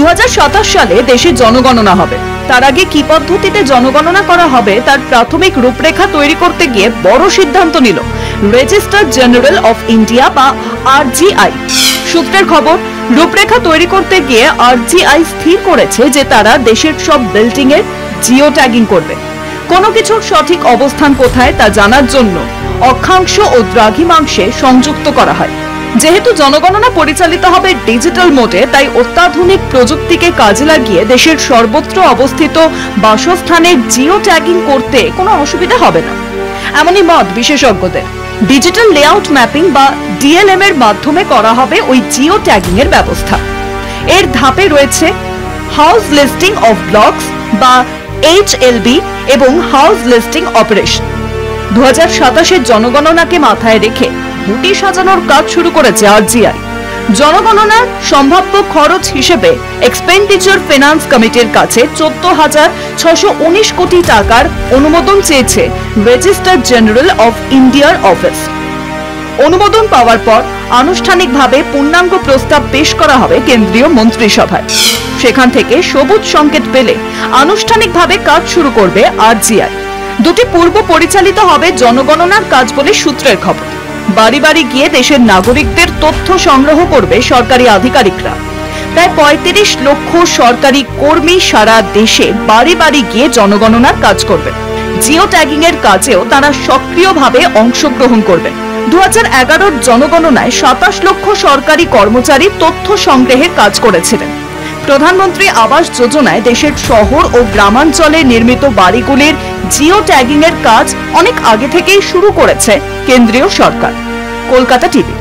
2027 সালে দেশে জনগণনা হবে। তার আগে কি পদ্ধতিতে জনগণনা করা হবে তার প্রাথমিক রূপরেখা তৈরি করতে গিয়ে বড় সিদ্ধান্ত নিল রেজিস্ট্রার জেনারেল অফ ইন্ডিয়া বা আরজিআই। সূত্রের খবর, রূপরেখা তৈরি করতে গিয়ে আরজিআই স্থির করেছে যে তারা দেশের সব বিল্ডিং এর জিও ট্যাগিং করবে। কোনো কিছুর সঠিক অবস্থান কোথায় তা জানার জন্য অক্ষাংশ ও দ্রাঘিমাংশে সংযুক্ত করা হয়। যেহেতু জনগণনা পরিচালিত হবে ডিজিটাল মোডে, তাই অত্যাধুনিক প্রযুক্তিকে কাজে লাগিয়ে দেশের সর্বত্র অবস্থিত বাসস্থানের জিও ট্যাগিং করতে কোনো অসুবিধা হবে না, এমনই মত বিশেষজ্ঞদের। ডিজিটাল লেআউট ম্যাপিং বা ডিএলএম এর মাধ্যমে করা হবে ওই জিও ট্যাগিং এর ব্যবস্থা। এর ধাপে রয়েছে হাউস লিস্টিং অফ ব্লকস বা HLB এবং হাউস লিস্টিং অপারেশন। 2027 জনগণনাকে মাথায় রেখে গুটি সাজানোর কাজ শুরু করেছে আরজিআই। জনগণনার সম্ভাব্য খরচ হিসেবে এক্সপেন্ডিচার ফিনান্স কমিটির কাছে 14,619 কোটি টাকার অনুমোদন চেয়েছে রেজিস্ট্রার জেনারেল অফ ইন্ডিয়ার অফিস। অনুমোদন পাওয়ার পর আনুষ্ঠানিকভাবে পূর্ণাঙ্গ প্রস্তাব পেশ করা হবে কেন্দ্রীয় মন্ত্রিসভায়। সেখান থেকে সবুজ সংকেত পেলে আনুষ্ঠানিকভাবে কাজ শুরু করবে আরজিআই। দুটি পূর্ব পরিচালিত হবে জনগণনার কাজ বলে সূত্রের খবর। বাড়ি বাড়ি গিয়ে দেশের নাগরিকদের তথ্য সংগ্রহ করবে সরকারি আধিকারিকরা। প্রায় 35 লক্ষ সরকারি কর্মী সারা দেশে বাড়ি বাড়ি গিয়ে জনগণনার কাজ করবে। জিও ট্যাগিং এর কাজেও তারা সক্রিয়ভাবে অংশগ্রহণ করবে। 2011 জনগণনায় 27 লক্ষ সরকারি কর্মচারী তথ্য সংগ্রহের কাজ করেছিলেন। প্রধানমন্ত্রী আবাস যোজনায় দেশের শহর ও গ্রামাঞ্চলে নির্মিত বাড়িগুলির জিও ট্যাগিং এর কাজ অনেক আগে থেকেই শুরু করেছে কেন্দ্রীয় সরকার। কলকাতা টিভি।